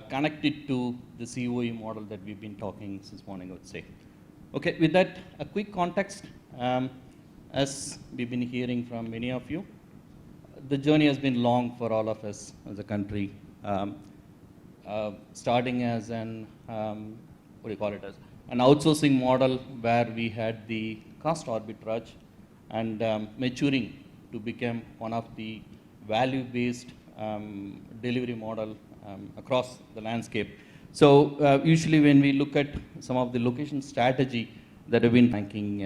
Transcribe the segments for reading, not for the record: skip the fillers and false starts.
connect it to the COE model that we've been talking since morning, I would say. Okay, with that, a quick context. As we've been hearing from many of you, the journey has been long for all of us as a country, starting as an, an outsourcing model where we had the cost arbitrage and maturing to become one of the value-based delivery model across the landscape. So usually when we look at some of the location strategy that have been ranking,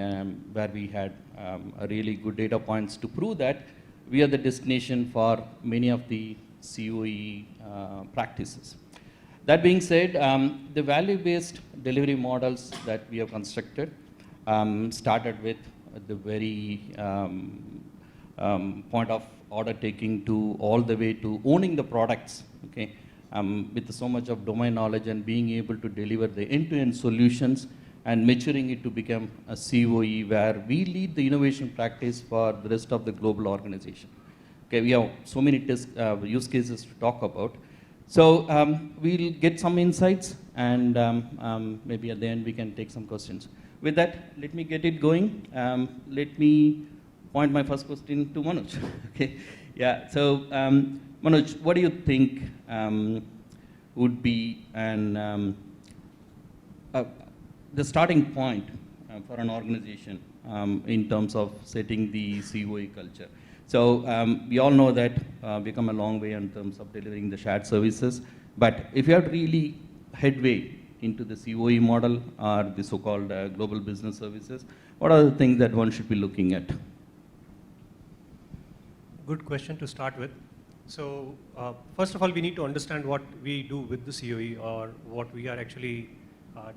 where we had a really good data points to prove that we are the destination for many of the COE practices. That being said, the value-based delivery models that we have constructed started with the very point of order taking to all the way to owning the products, okay, with so much of domain knowledge and being able to deliver the end-to-end solutions and maturing it to become a COE where we lead the innovation practice for the rest of the global organization. Okay, we have so many use cases to talk about. So we'll get some insights and maybe at the end we can take some questions. With that, let me get it going. Let me point my first question to Manoj. Okay, yeah. So Manoj, what do you think would be the starting point for an organization in terms of setting the COE culture? So we all know that we come a long way in terms of delivering the shared services. But if you have to really headway into the COE model or the so-called global business services, what are the things that one should be looking at? Good question to start with. So first of all, we need to understand what we do with the COE or what we are actually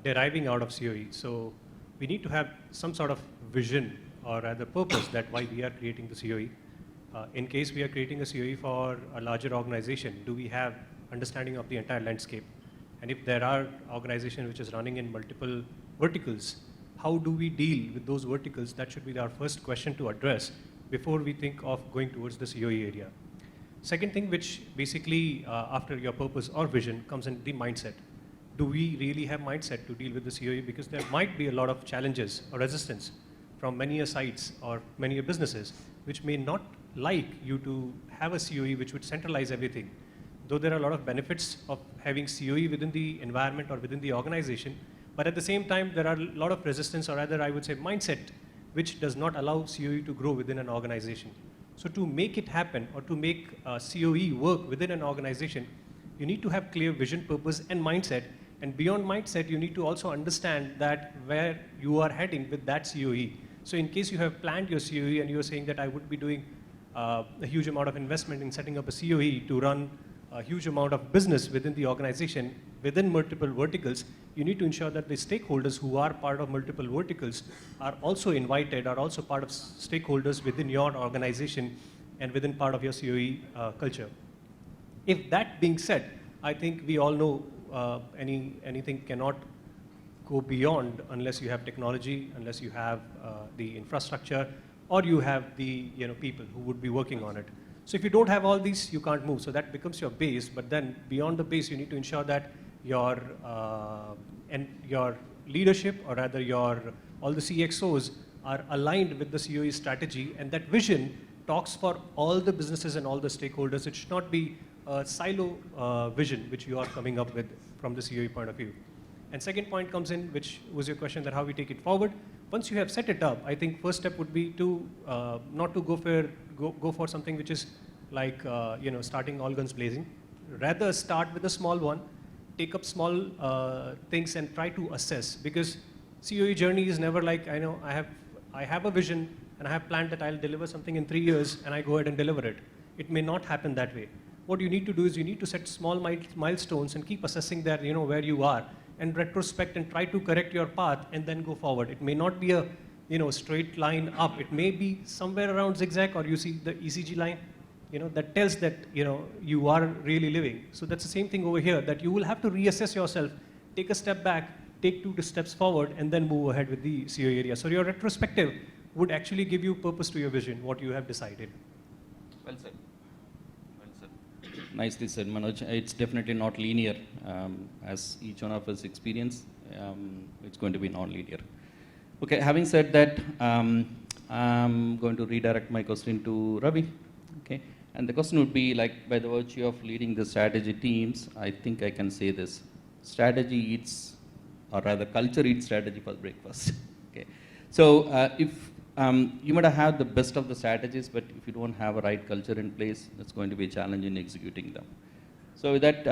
deriving out of COE. So we need to have some sort of vision or rather purpose that why we are creating the COE. In case we are creating a COE for a larger organization, do we have understanding of the entire landscape? And if there are organizations which is running in multiple verticals, how do we deal with those verticals? That should be our first question to address before we think of going towards the COE area. Second thing, which basically after your purpose or vision comes in the mindset. Do we really have mindset to deal with the COE? Because there might be a lot of challenges or resistance from many sites or many businesses which may not like you to have a COE which would centralize everything. Though there are a lot of benefits of having COE within the environment or within the organization, but at the same time there are a lot of resistance or rather I would say mindset which does not allow COE to grow within an organization. So to make it happen or to make COE work within an organization, you need to have clear vision, purpose and mindset. And beyond mindset, you need to also understand that where you are heading with that COE. So in case you have planned your COE and you're saying that I would be doing a huge amount of investment in setting up a COE to run a huge amount of business within the organization, within multiple verticals, you need to ensure that the stakeholders who are part of multiple verticals are also invited, are also part of stakeholders within your organization and within part of your COE culture. If that being said, I think we all know anything cannot go beyond unless you have technology, unless you have the infrastructure, or you have the people who would be working on it. So if you don't have all these, you can't move. So that becomes your base. But then beyond the base, you need to ensure that your leadership, or rather all the CXOs, are aligned with the COE strategy, and that vision talks for all the businesses and all the stakeholders. It should not be a silo vision which you are coming up with from the COE point of view. And second point comes in, which was your question, that how we take it forward. Once you have set it up, I think first step would be to not to go for something which is like starting all guns blazing. Rather start with a small one, take up small things and try to assess, because COE journey is never like I have a vision and I have planned that I'll deliver something in 3 years and I go ahead and deliver it. It may not happen that way. What you need to do is you need to set small milestones and keep assessing that where you are, and retrospect and try to correct your path and then go forward. It may not be a straight line up. It may be somewhere around zigzag, or you see the ECG line that tells that you are really living. So that's the same thing over here, that you will have to reassess yourself, take a step back, take 2 steps forward, and then move ahead with the COE area. So your retrospective would actually give you purpose to your vision, what you have decided. Well said. Well said. nicely said, Manoj. It's definitely not linear. As each one of us experience, it's going to be non-linear. Okay, having said that, I'm going to redirect my question to Ravi. Okay, and the question would be like, by the virtue of leading the strategy teams, I think I can say this: strategy eats, or rather, culture eats strategy for breakfast. Okay, so if you might have the best of the strategies, but if you don't have a right culture in place, it's going to be a challenge in executing them. So with that,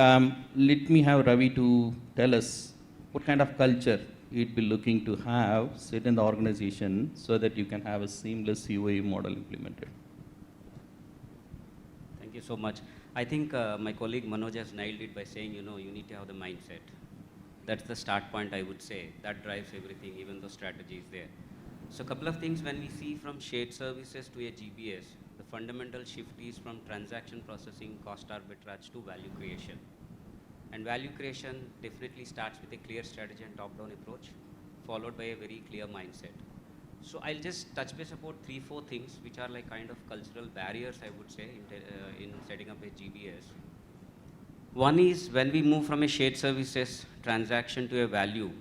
let me have Ravi to tell us what kind of culture you'd be looking to have sit in the organization so that you can have a seamless COE model implemented. Thank you so much. I think my colleague Manoj has nailed it by saying, you need to have the mindset. That's the start point, I would say. That drives everything, even though strategy is there. So a couple of things when we see from shared services to a GBS, the fundamental shift is from transaction processing, cost arbitrage to value creation. And value creation definitely starts with a clear strategy and top-down approach, followed by a very clear mindset. So I'll just touch base about 3-4 things which are like kind of cultural barriers, I would say, in setting up a GBS. One is when we move from a shared services transaction to a value,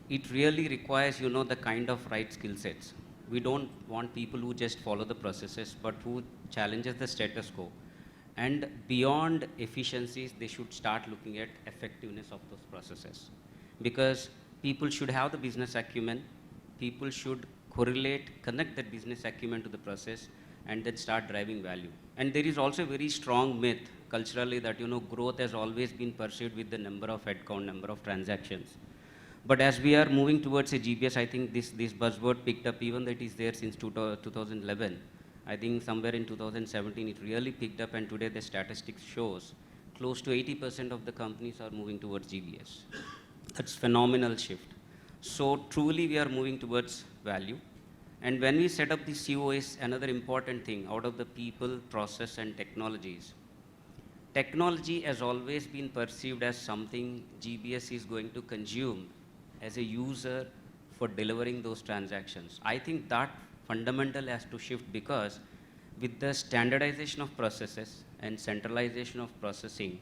it really requires, the kind of right skill sets. We don't want people who just follow the processes, but who challenges the status quo. And beyond efficiencies, they should start looking at effectiveness of those processes. Because people should have the business acumen, people should connect that business acumen to the process, and then start driving value. And there is also a very strong myth culturally that, growth has always been pursued with the number of headcount, number of transactions. But as we are moving towards a GBS, I think this buzzword picked up, even though it is there since 2011. I think somewhere in 2017 it really picked up, and today the statistics shows close to 80% of the companies are moving towards GBS. That's phenomenal shift. So truly we are moving towards value. And when we set up the COS, another important thing out of the people, process and technologies. Technology has always been perceived as something GBS is going to consume as a user for delivering those transactions. I think that fundamental has to shift, because with the standardization of processes and centralization of processing,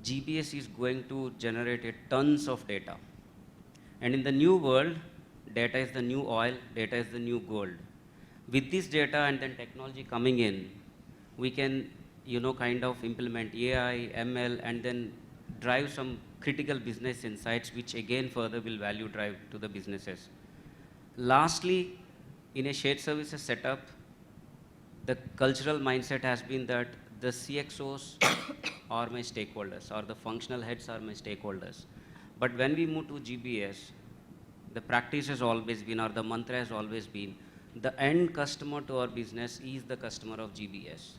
GBS is going to generate tons of data. And in the new world, data is the new oil, data is the new gold. With this data and then technology coming in, we can, kind of implement AI, ML, and then drive some critical business insights, which again further will value drive to the businesses. Lastly, in a shared services setup, the cultural mindset has been that the CXOs are my stakeholders, or the functional heads are my stakeholders. But when we move to GBS, the practice has always been, or the mantra has always been, the end customer to our business is the customer of GBS.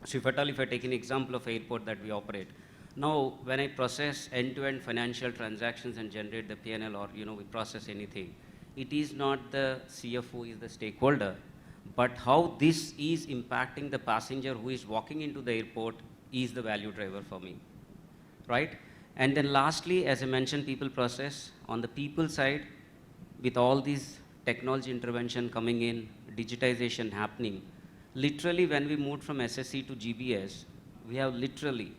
So if I take an example of airport that we operate, now when I process end-to-end financial transactions and generate the P&L, or we process anything, it is not the CFO who is the stakeholder, but how this is impacting the passenger who is walking into the airport is the value driver for me, right? And then lastly, as I mentioned, people process. On the people side, with all these technology intervention coming in, digitization happening, literally when we moved from SSC to GBS, we have literally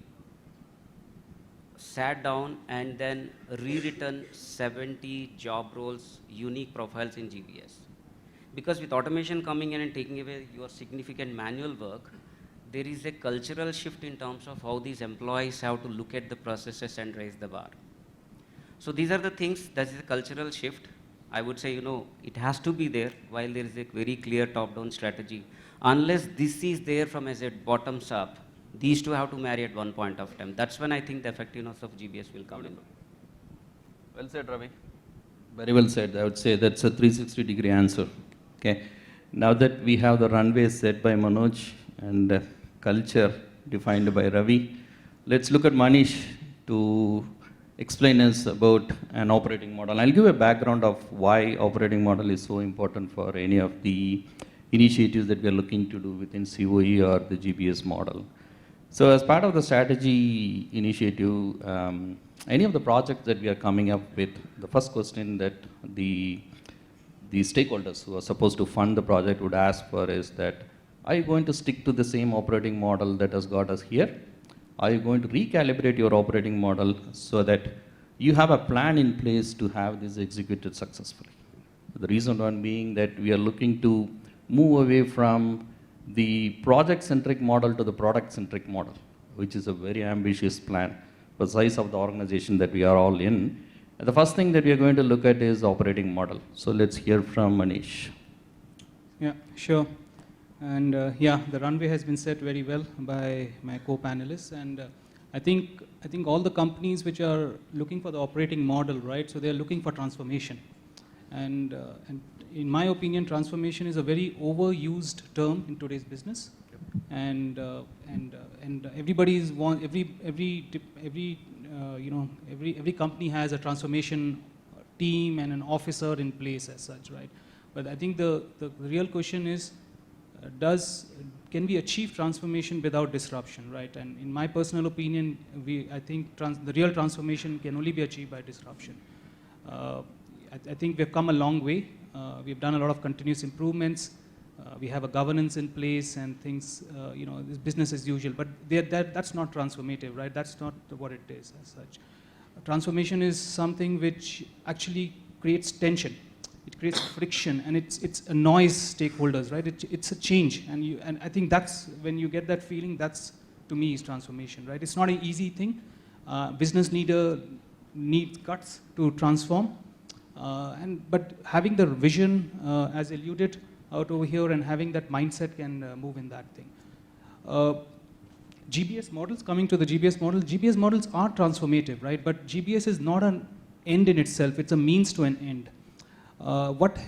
sat down and then rewritten 70 job roles, unique profiles in GBS. Because with automation coming in and taking away your significant manual work, there is a cultural shift in terms of how these employees have to look at the processes and raise the bar. So these are the things, that is a cultural shift. I would say, it has to be there while there is a very clear top-down strategy. Unless this is there from as a bottoms up, these two have to marry at one point of time. That's when I think the effectiveness of GBS will come in. Well said, Ravi. Very well said. I would say that's a 360-degree answer. Okay. Now that we have the runway set by Manoj and culture defined by Ravi, let's look at Manish to explain us about an operating model. I'll give a background of why operating model is so important for any of the initiatives that we are looking to do within COE or the GBS model. So as part of the strategy initiative, any of the projects that we are coming up with, the first question that the stakeholders who are supposed to fund the project would ask for is that, Are you going to stick to the same operating model that has got us here? Are you going to recalibrate your operating model so that you have a plan in place to have this executed successfully? The reason one being that we are looking to move away from the project-centric model to the product-centric model, which is a very ambitious plan for the size of the organization that we are all in. The first thing that we are going to look at is operating model. So let's hear from Manish. Yeah, sure. And yeah, the runway has been set very well by my co-panelists, and I think all the companies which are looking for the operating model, right? So they are looking for transformation, and in my opinion, transformation is a very overused term in today's business, and everybody's every company has a transformation team and an officer in place as such, right? But I think the real question is, can we achieve transformation without disruption, right? And in my personal opinion, I think the real transformation can only be achieved by disruption. I think we've come a long way. We've done a lot of continuous improvements. We have a governance in place and things, this business as usual. But that's not transformative, right? That's not what it is as such. Transformation is something which actually creates tension. It creates friction, and it annoys stakeholders, right? It's a change, and I think that's when you get that feeling. That's, to me, is transformation, right? It's not an easy thing. Business leader needs guts to transform, but having the vision, as alluded out over here, and having that mindset can move in that thing. GBS models, coming to the GBS model, GBS models are transformative, right? But GBS is not an end in itself. It's a means to an end. What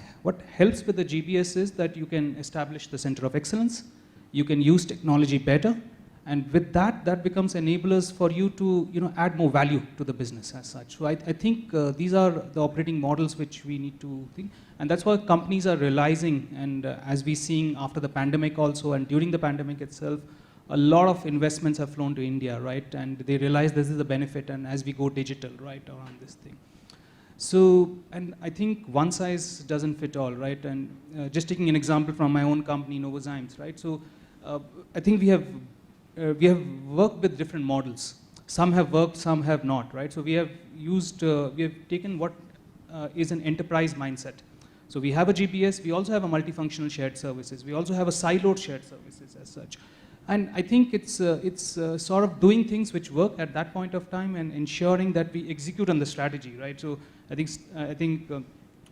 helps with the GBS is that you can establish the center of excellence, you can use technology better, and with that becomes enablers for you to add more value to the business as such. So I think these are the operating models which we need to think, and that's what companies are realizing, and as we're seeing after the pandemic also, and during the pandemic itself, a lot of investments have flown to India, right? And they realize this is the benefit, and as we go digital, right, around this thing. So, and I think one size doesn't fit all, right? And just taking an example from my own company, Novozymes, right? So, I think we have worked with different models. Some have worked, some have not, right? So we have taken what is an enterprise mindset. So we have a GBS, we also have a multifunctional shared services, we also have a siloed shared services as such. And I think it's sort of doing things which work at that point of time and ensuring that we execute on the strategy, right? So I think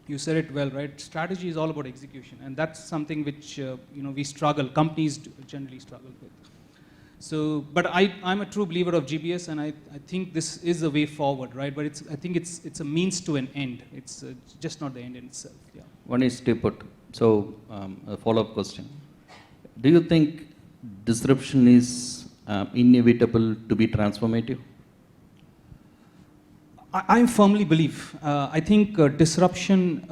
you said it well, right? Strategy is all about execution, and that's something which we struggle. Companies generally struggle with. So, but I'm a true believer of GBS, and I think this is a way forward, right? But I think it's a means to an end. It's just not the end in itself. Yeah. One is to put. So a follow-up question: do you think disruption is inevitable to be transformative? I firmly believe. I think disruption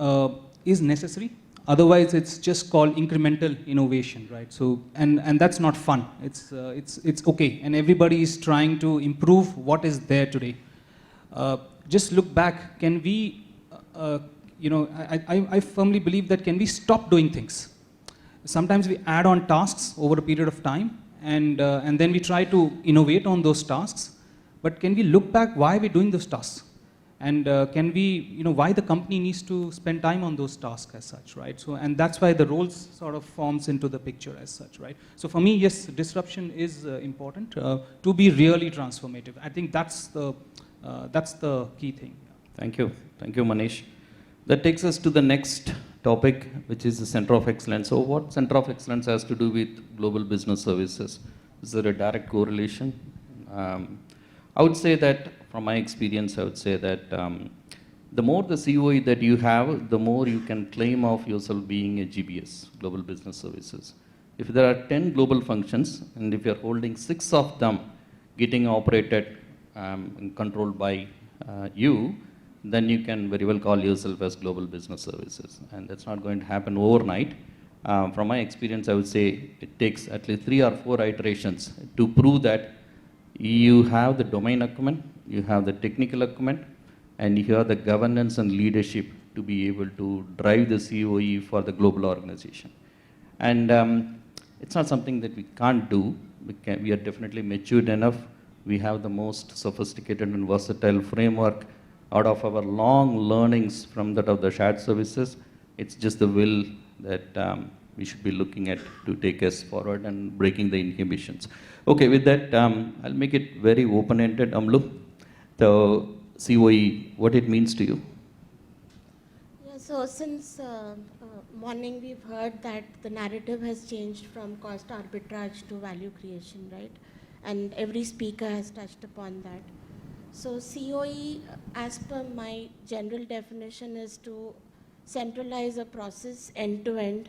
is necessary. Otherwise, it's just called incremental innovation, right? So, and that's not fun. It's okay, and everybody is trying to improve what is there today. Just look back. Can we? I firmly believe that can we stop doing things? Sometimes we add on tasks over a period of time, and then we try to innovate on those tasks. But can we look back why we're doing those tasks? And can we, why the company needs to spend time on those tasks as such, right? So, and that's why the roles sort of forms into the picture as such, right? So for me, yes, disruption is important to be really transformative. I think that's the key thing. Thank you, Manish. That takes us to the next topic, which is the Center of Excellence. So what Center of Excellence has to do with global business services? Is there a direct correlation? I would say that, from my experience, I would say that the more the COE that you have, the more you can claim of yourself being a GBS, Global Business Services. If there are 10 global functions, and if you're holding 6 of them getting operated and controlled by you, then you can very well call yourself as Global Business Services. And that's not going to happen overnight. From my experience, I would say it takes at least 3 or 4 iterations to prove that you have the domain acumen, you have the technical acumen, and you have the governance and leadership to be able to drive the COE for the global organization. And It's not something that we can't do. We are definitely matured enough. We have the most sophisticated and versatile framework out of our long learnings from that of the shared services. It's just the will that we should be looking at to take us forward and breaking the inhibitions. Okay, with that, I'll make it very open-ended. Amlu, the COE, what it means to you? Yeah, so since morning we've heard that the narrative has changed from cost arbitrage to value creation, right? And every speaker has touched upon that. So COE, as per my general definition, is to centralize a process end to end,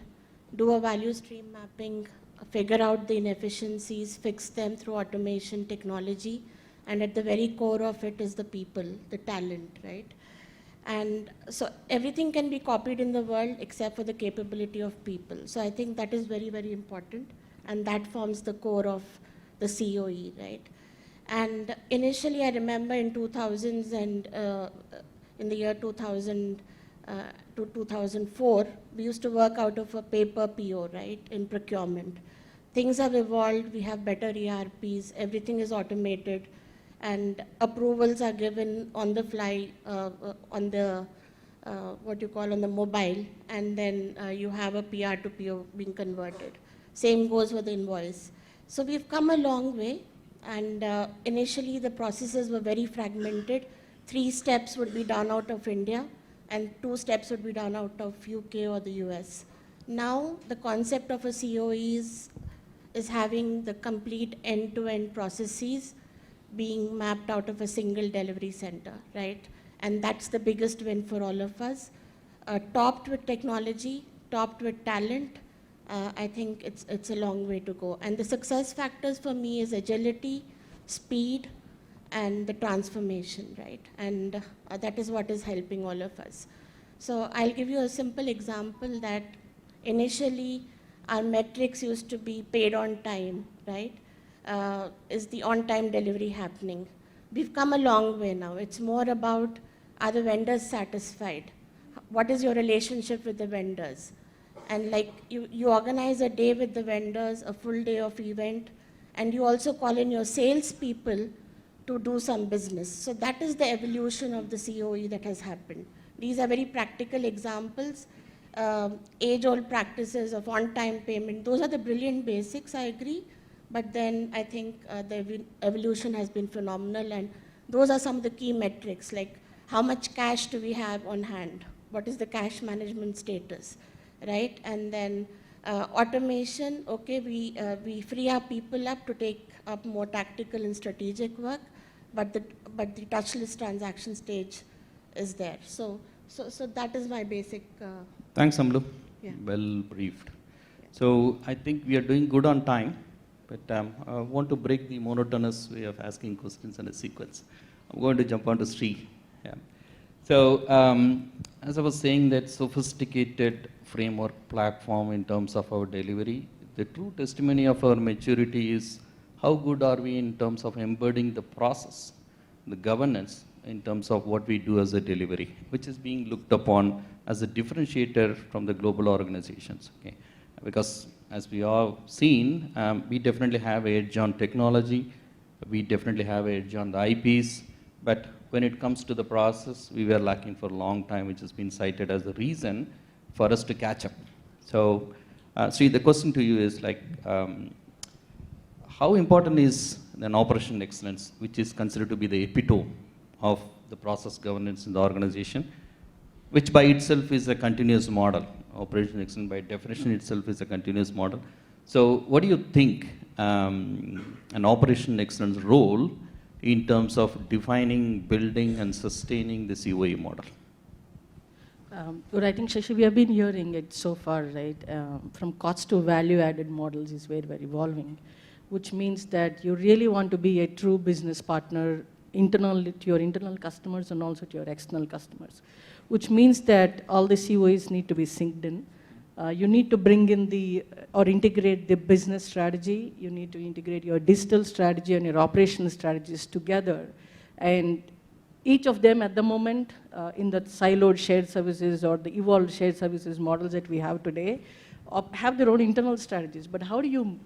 do a value stream mapping, figure out the inefficiencies, fix them through automation technology, and at the very core of it is the people, the talent, right? And so everything can be copied in the world except for the capability of people. So I think that is very, very important, and that forms the core of the COE, right? And initially I remember in 2000s and in the year 2000 to 2004, we used to work out of a paper PO, right, in procurement. Things have evolved, we have better ERPs, everything is automated, and approvals are given on the fly, on the, on the mobile, and then you have a PR to PO being converted. Same goes for the invoice. So we've come a long way, and initially the processes were very fragmented. 3 steps would be done out of India, and 2 steps would be done out of UK or the US. Now the concept of a COE is having the complete end-to-end processes being mapped out of a single delivery center, right? And that's the biggest win for all of us. Topped with technology, topped with talent, I think it's a long way to go. And the success factors for me is agility, speed, and the transformation, right? And that is what is helping all of us. So I'll give you a simple example that initially our metrics used to be paid on time, right? Is the on-time delivery happening? We've come a long way now. It's more about, are the vendors satisfied? What is your relationship with the vendors? And like you organize a day with the vendors, a full day of event, and you also call in your salespeople to do some business. So that is the evolution of the COE that has happened. These are very practical examples. Age-old practices of on-time payment, those are the brilliant basics, I agree. But then I think the evolution has been phenomenal, and those are some of the key metrics, like how much cash do we have on hand? What is the cash management status, right? And then automation, okay, we free our people up to take up more tactical and strategic work, but the touchless transaction stage is there. So that is my basic. Thanks, Amlu. Yeah. Well briefed. So I think we are doing good on time, but I want to break the monotonous way of asking questions in a sequence. I'm going to jump on to Sri. Yeah. So as I was saying, that sophisticated framework platform in terms of our delivery, the true testimony of our maturity is how good are we in terms of embedding the process, the governance in terms of what we do as a delivery, which is being looked upon as a differentiator from the global organizations. Okay? Because as we all seen, we definitely have an edge on technology, we definitely have an edge on the IPs, but when it comes to the process, we were lacking for a long time, which has been cited as the reason for us to catch up. So, Sri, the question to you is like, how important is an operational excellence, which is considered to be the epitome of the process governance in the organization, which by itself is a continuous model. Operational excellence by definition itself is a continuous model. So what do you think an operational excellence role in terms of defining, building, and sustaining the COE model? But I think, Shashi, we have been hearing it so far, right? From cost to value-added models is where we're evolving, which means that you really want to be a true business partner internally to your internal customers and also to your external customers, which means that all the COEs need to be synced in. You need to bring in or integrate the business strategy. You need to integrate your digital strategy and your operational strategies together and each of them at the moment in the siloed shared services or the evolved shared services models that we have today have their own internal strategies. But how do you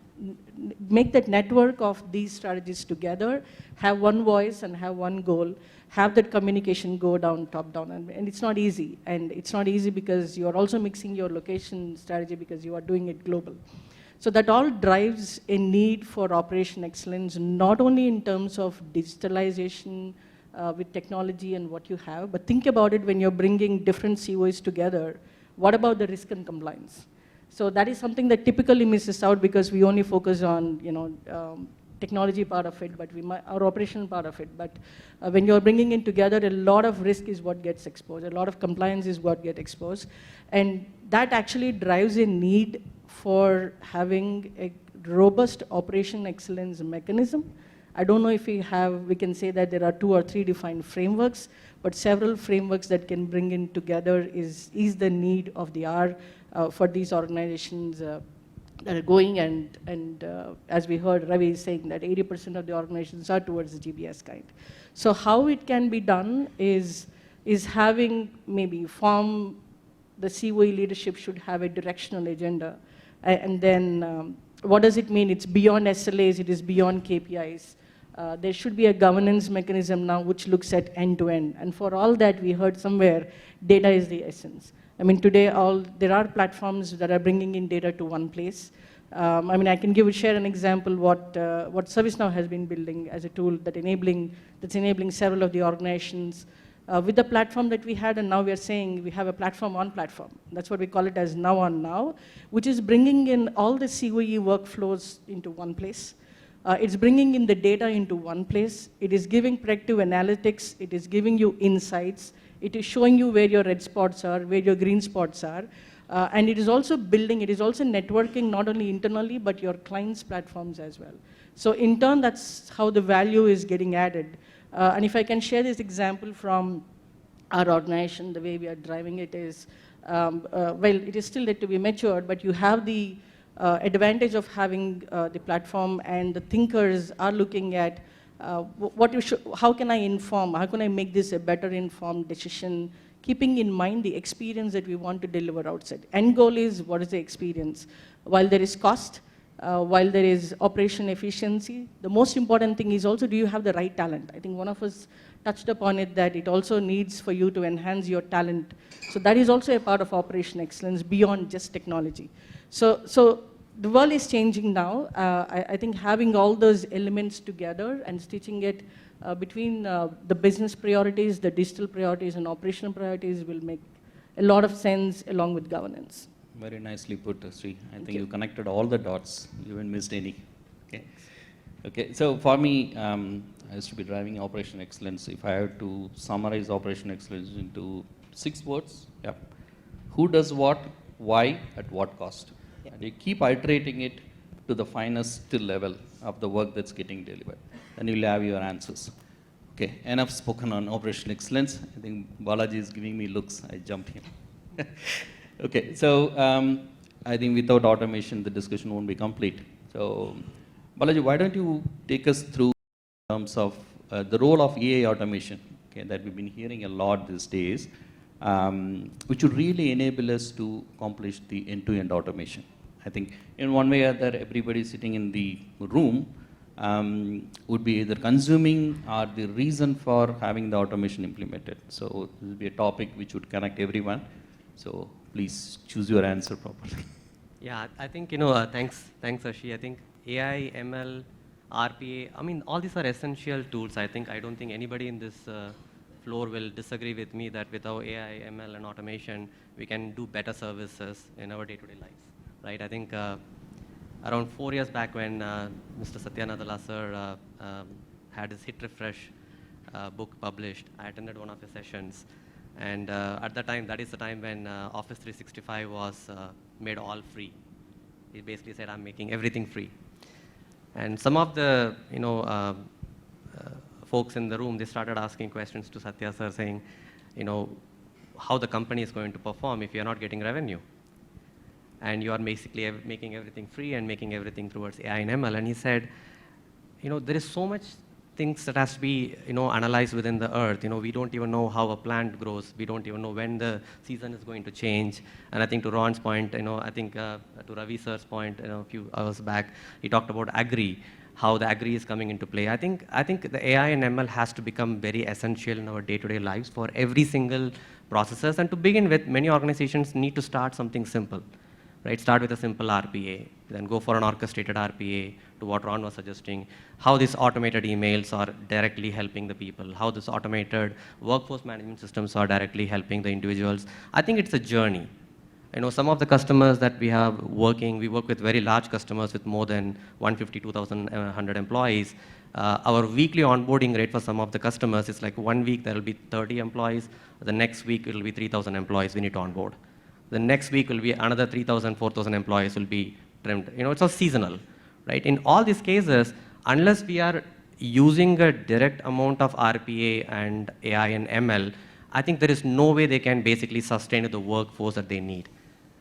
make that network of these strategies together, have one voice and have one goal, have that communication go down, top down, and it's not easy. And it's not easy because you're also mixing your location strategy because you are doing it global. So that all drives a need for operation excellence, not only in terms of digitalization with technology and what you have, but think about it when you're bringing different COEs together. What about the risk and compliance? So that is something that typically misses out because we only focus on, technology part of it, but our operational part of it. But when you're bringing it together, a lot of risk is what gets exposed. A lot of compliance is what gets exposed. And that actually drives a need for having a robust operation excellence mechanism. I don't know if we can say that there are 2 or 3 defined frameworks, but several frameworks that can bring in together is the need of the hour for these organizations that are going, and as we heard Ravi saying that 80% of the organizations are towards the GBS kind. So how it can be done is having maybe the COE leadership should have a directional agenda, and then what does it mean? It's beyond SLAs, it is beyond KPIs. There should be a governance mechanism now which looks at end-to-end. And for all that, we heard somewhere, data is the essence. I mean, today there are platforms that are bringing in data to one place. I can share an example what ServiceNow has been building as a tool that's enabling several of the organizations with the platform that we had, and now we are saying we have a platform on platform. That's what we call it as Now on Now, which is bringing in all the COE workflows into one place. It's bringing in the data into one place. It is giving predictive analytics. It is giving you insights. It is showing you where your red spots are, where your green spots are. And it is also networking not only internally, but your clients' platforms as well. So in turn, that's how the value is getting added. And if I can share this example from our organization, the way we are driving it is, it is still yet to be matured, but you have the advantage of having the platform, and the thinkers are looking at how can I inform, how can I make this a better informed decision, keeping in mind the experience that we want to deliver outside. End goal is, what is the experience? While there is cost, while there is operation efficiency, the most important thing is also, do you have the right talent? I think one of us touched upon it, that it also needs for you to enhance your talent. So that is also a part of operation excellence beyond just technology. So the world is changing now. I think having all those elements together and stitching it between the business priorities, the digital priorities, and operational priorities will make a lot of sense along with governance. Very nicely put, Sri. I think you connected all the dots. You haven't missed any. Okay. So for me, I used to be driving operation excellence. If I had to summarize operation excellence into 6 words, who does what, why, at what cost? And you keep iterating it to the finest level of the work that's getting delivered. Then you'll have your answers. Okay, enough spoken on operational excellence. I think Balaji is giving me looks. I jumped in. Okay, so I think without automation, the discussion won't be complete. So Balaji, why don't you take us through in terms of the role of AI automation, that we've been hearing a lot these days, which would really enable us to accomplish the end-to-end automation. I think in one way or other, everybody sitting in the room would be either consuming or the reason for having the automation implemented. So this will be a topic which would connect everyone. So please choose your answer properly. Yeah, I think, thanks Ashi. I think AI, ML, RPA, all these are essential tools. I don't think anybody in this floor will disagree with me that without AI, ML, and automation, we can do better services in our day-to-day lives, right? I think around 4 years back when Mr. Satya Nadella sir had his Hit Refresh book published, I attended one of his sessions. And at that time, that is the time when Office 365 was made all free. He basically said, I'm making everything free. And some of the, folks in the room, they started asking questions to Satya sir saying, how the company is going to perform if you're not getting revenue. And you are basically making everything free and making everything towards AI and ML. And he said, there is so much things that has to be, analyzed within the earth. We don't even know how a plant grows. We don't even know when the season is going to change. And I think to Ron's point, I think to Ravi sir's point, a few hours back, he talked about agri, how the agri is coming into play. I think the AI and ML has to become very essential in our day-to-day lives for every single processes. And to begin with, many organizations need to start something simple. Right? Start with a simple RPA, then go for an orchestrated RPA, to what Ron was suggesting, how these automated emails are directly helping the people, how this automated workforce management systems are directly helping the individuals. I think it's a journey. Some of the customers that we have working, we work with very large customers with more than 150, 2,100 employees. Our weekly onboarding rate for some of the customers is like 1 week there will be 30 employees, the next week it will be 3,000 employees we need to onboard. The next week will be another 3,000, 4,000 employees will be trimmed. It's all seasonal, right? In all these cases, unless we are using a direct amount of RPA and AI and ML, I think there is no way they can basically sustain the workforce that they need.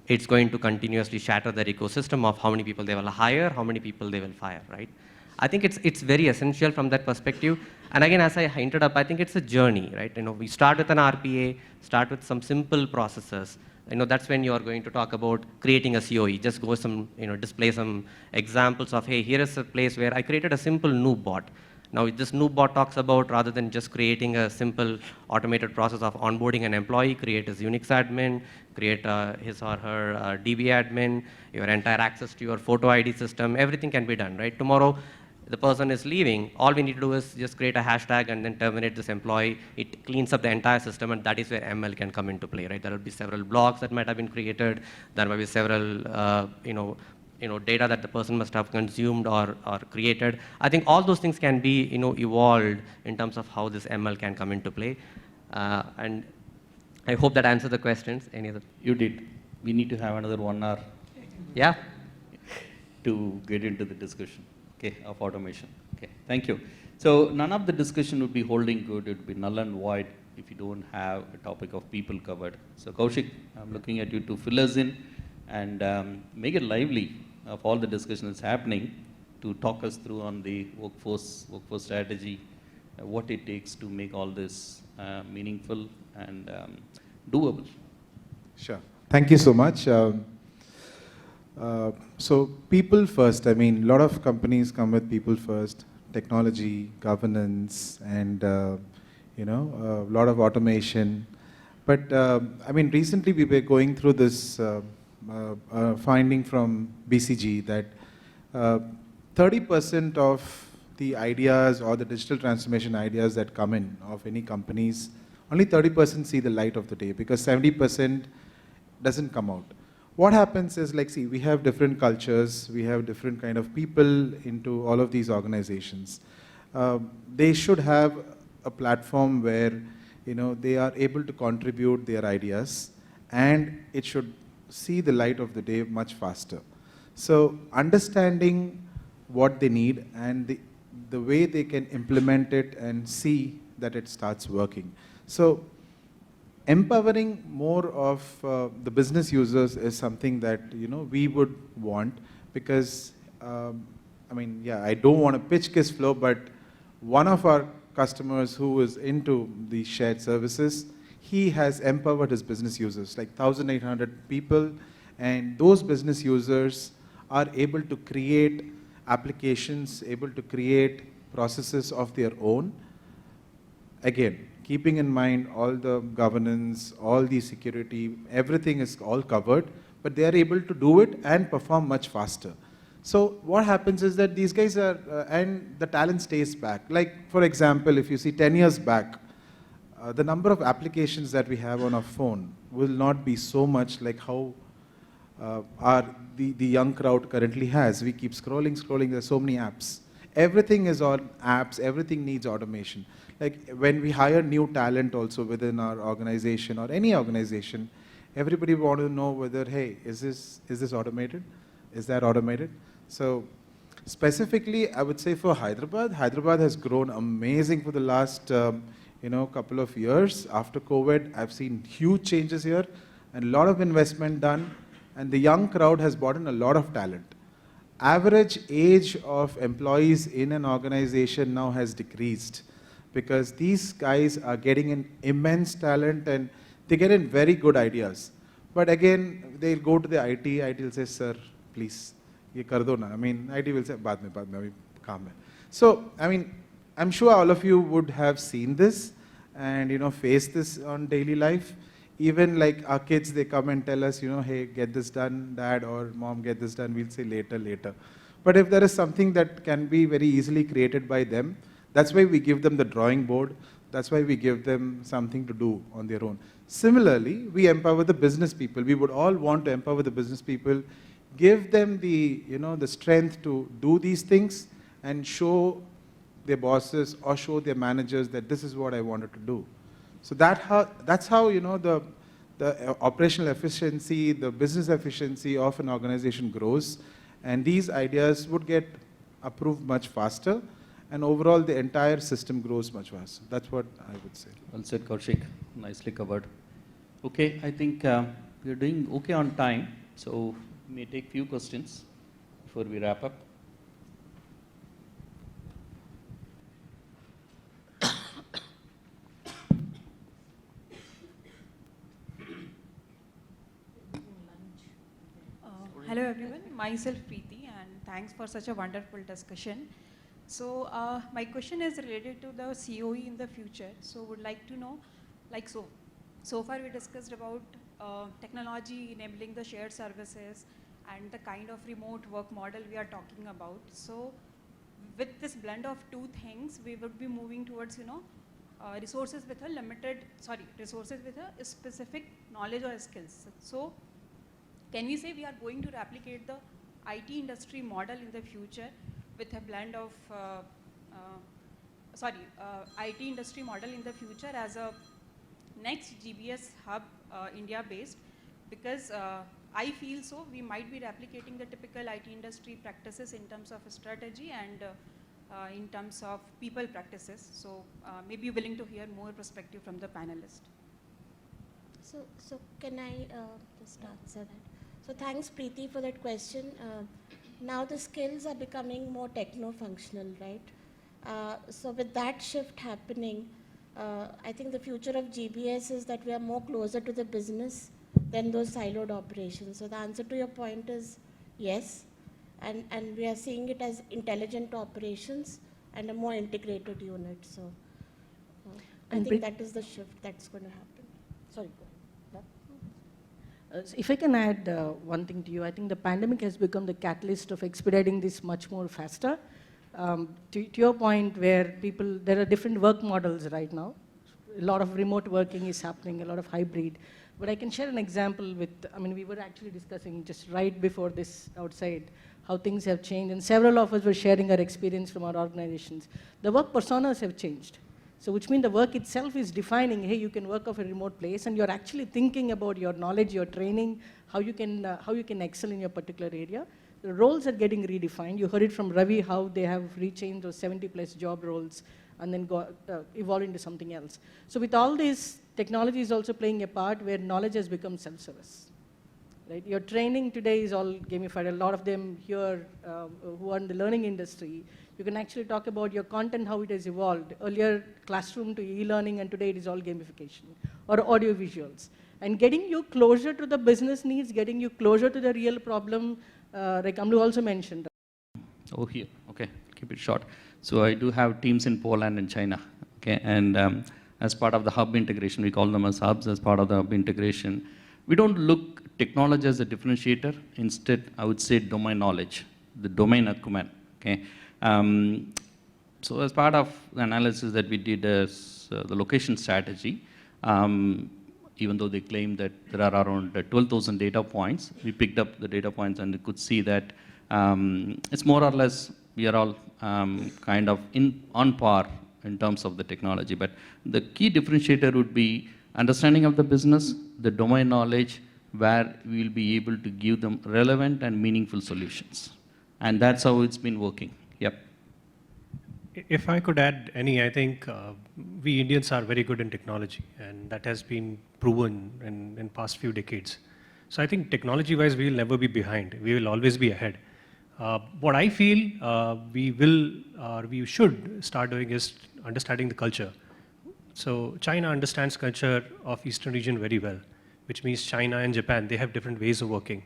It's going to continuously shatter their ecosystem of how many people they will hire, how many people they will fire, right? I think it's very essential from that perspective. And again, as I hinted up, I think it's a journey, right? We start with an RPA, start with some simple processes. That's when you are going to talk about creating a COE. Just go display some examples of, hey, here is a place where I created a simple 𝗕𝗵𝗿𝗃. Now, this 𝗕𝗵𝗿𝗃 talks about, rather than just creating a simple automated process of onboarding an employee, create his Unix admin, create his or her DB admin, your entire access to your photo ID system, everything can be done, right? Tomorrow, the person is leaving, all we need to do is just create a hashtag and then terminate this employee. It cleans up the entire system, and that is where ML can come into play, right? There will be several blogs that might have been created. There might be several, data that the person must have consumed or created. I think all those things can be, evolved in terms of how this ML can come into play. And I hope that answered the questions. Any other? You did. We need to have another 1 hour. Yeah. To get into the discussion. Okay, of automation. Okay, thank you. So none of the discussion would be holding good. It would be null and void if you don't have a topic of people covered. So Kaushik, I'm looking at you to fill us in and make it lively of all the discussion that's happening, to talk us through on the workforce strategy, what it takes to make all this meaningful and doable. Sure. Thank you so much. So people first, a lot of companies come with people first, technology, governance, and a lot of automation. But recently we were going through this finding from BCG that 30% of the ideas or the digital transformation ideas that come in of any companies, only 30% see the light of the day, because 70% doesn't come out. What happens is, we have different cultures, we have different kind of people into all of these organizations. They should have a platform where, they are able to contribute their ideas, and it should see the light of the day much faster. So understanding what they need and the way they can implement it and see that it starts working. So empowering more of the business users is something that we would want, because I don't want to pitch 𝗕𝗂𝗃, but one of our customers who is into the shared services, he has empowered his business users, like 1,800 people, and those business users are able to create applications, able to create processes of their own. Again, keeping in mind all the governance, all the security, everything is all covered, but they are able to do it and perform much faster. So what happens is that these guys are, and the talent stays back. Like, for example, if you see 10 years back, the number of applications that we have on our phone will not be so much like how the young crowd currently has. We keep scrolling, there's so many apps. Everything is on apps, everything needs automation. Like when we hire new talent also within our organization or any organization, everybody want to know whether, hey, is this automated? Is that automated? So specifically, I would say for Hyderabad, Hyderabad has grown amazing for the last couple of years. After COVID, I've seen huge changes here and a lot of investment done, and the young crowd has brought in a lot of talent. average age of employees in an organization now has decreased, because these guys are getting an immense talent and they get in very good ideas. But again, they'll go to the IT will say, sir, please, ye kar do na. I mean, IT will say, baad mein, abhi kaam hai. So, I mean, I'm sure all of you would have seen this and, you know, face this on daily life. Even like our kids, they come and tell us, you know, hey, get this done, dad or mom, get this done. We'll say later, later. But if there is something that can be very easily created by them, that's why we give them the drawing board. That's why we give them something to do on their own. Similarly, we empower the business people. We would all want to empower the business people, give them the, you know, the strength to do these things and show their bosses or show their managers that this is what I wanted to do. So that's how, you know, the operational efficiency, the business efficiency of an organization grows, and these ideas would get approved much faster, and overall the entire system grows much faster. That's what I would say. Well said, Kaushik. Nicely covered. Okay, I think we're doing okay on time, so we may take few questions before we wrap up. Hello everyone, myself Preeti, and thanks for such a wonderful discussion. So my question is related to the COE in the future. So would like to know, like so far we discussed about technology enabling the shared services and the kind of remote work model we are talking about. So with this blend of two things, we would be moving towards, you know, resources with a specific knowledge or skills. So can we say we are going to replicate the IT industry model in the future with a blend of, IT industry model in the future as a next GBS hub India based? Because I feel so we might be replicating the typical IT industry practices in terms of strategy and in terms of people practices. So maybe willing to hear more perspective from the panelist. So can I just answer that? So thanks, Preeti, for that question. Now the skills are becoming more techno-functional, right? So with that shift happening, I think the future of GBS is that we are more closer to the business than those siloed operations. So the answer to your point is yes, and we are seeing it as intelligent operations and a more integrated unit. So I think that is the shift that's going to happen. Sorry. If I can add one thing to you, I think the pandemic has become the catalyst of expediting this much more faster. To your point where there are different work models right now. A lot of remote working is happening, a lot of hybrid. But I can share an example with, we were actually discussing just right before this outside how things have changed, and several of us were sharing our experience from our organizations. The work personas have changed. So which means the work itself is defining, hey, you can work off a remote place, and you're actually thinking about your knowledge, your training, how you can excel in your particular area. The roles are getting redefined. You heard it from Ravi how they have rechanged those 70+ job roles and then evolve into something else. So with all this, technology is also playing a part where knowledge has become self-service. Right? Your training today is all gamified. A lot of them here who are in the learning industry, you can actually talk about your content, how it has evolved. Earlier, classroom to e-learning, and today it is all gamification or audio visuals. And getting you closer to the business needs, getting you closer to the real problem, like Amlu also mentioned. Oh, here, okay, keep it short. So I do have teams in Poland and China, okay, and as part of the hub integration, we call them as hubs, as part of the hub integration. We don't look technology as a differentiator. Instead, I would say domain knowledge, the domain acumen, okay. So as part of the analysis that we did as the location strategy, even though they claim that there are around 12,000 data points, we picked up the data points and we could see that it's more or less we are all kind of on par in terms of the technology. But the key differentiator would be understanding of the business, the domain knowledge, where we will be able to give them relevant and meaningful solutions. And that's how it's been working. Yep. If I could add any, I think we Indians are very good in technology, and that has been proven in past few decades. So I think technology-wise, we will never be behind. We will always be ahead. What I feel we will or we should start doing is understanding the culture. So China understands culture of Eastern region very well, which means China and Japan, they have different ways of working.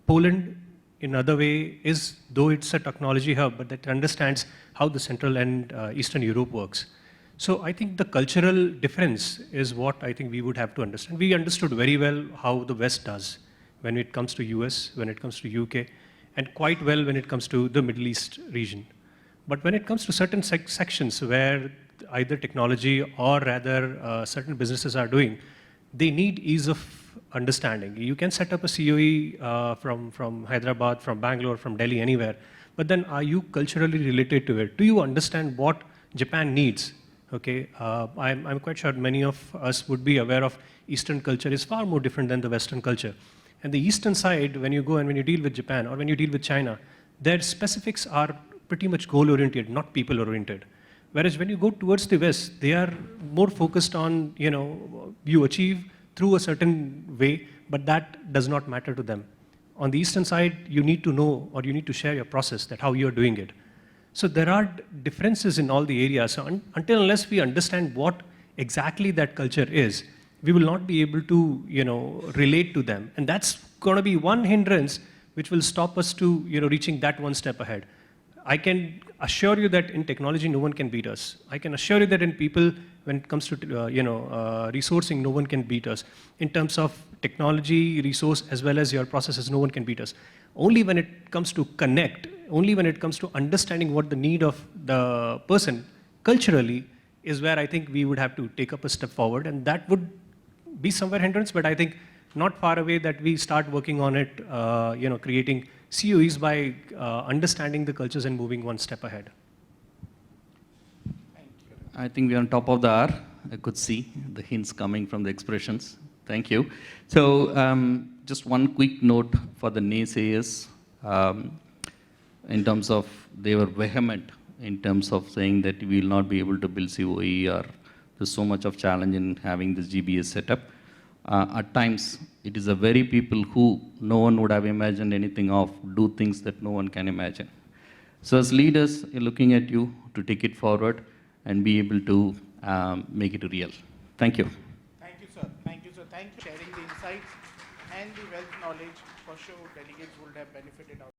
Poland, in another way, is, though it's a technology hub, but that understands how the Central and Eastern Europe works. So I think the cultural difference is what I think we would have to understand. We understood very well how the West does when it comes to US, when it comes to UK, and quite well when it comes to the Middle East region. But when it comes to certain sections where either technology or rather certain businesses are doing, they need ease of understanding. You can set up a COE from Hyderabad, from Bangalore, from Delhi, anywhere, but then are you culturally related to it? Do you understand what Japan needs? Okay, I'm quite sure many of us would be aware of Eastern culture is far more different than the Western culture. And the Eastern side, when you go and when you deal with Japan or when you deal with China, their specifics are pretty much goal-oriented, not people-oriented. Whereas when you go towards the West, they are more focused on, you achieve through a certain way, but that does not matter to them. On the Eastern side, you need to know or you need to share your process, that how you're doing it. So there are differences in all the areas. So until unless we understand what exactly that culture is, we will not be able to, relate to them. And that's going to be one hindrance which will stop us to, reaching that one step ahead. I can assure you that in technology, no one can beat us. I can assure you that in people, when it comes to, resourcing, no one can beat us. In terms of technology, resource, as well as your processes, no one can beat us. Only when it comes to connect, only when it comes to understanding what the need of the person culturally is where I think we would have to take up a step forward, and that would be somewhere hindrance, but I think not far away that we start working on it, creating COEs by understanding the cultures and moving one step ahead. I think we're on top of the hour. I could see the hints coming from the expressions. Thank you. So just one quick note for the naysayers. In terms of, they were vehement in terms of saying that we will not be able to build COE or there's so much of challenge in having this GBS setup. At times, it is the very people who no one would have imagined anything of do things that no one can imagine. So as leaders, we're looking at you to take it forward and be able to make it real. Thank you. Thank you, sir. Thank you, sir. Thank you for sharing the insights and the wealth knowledge. For sure, delegates would have benefited out.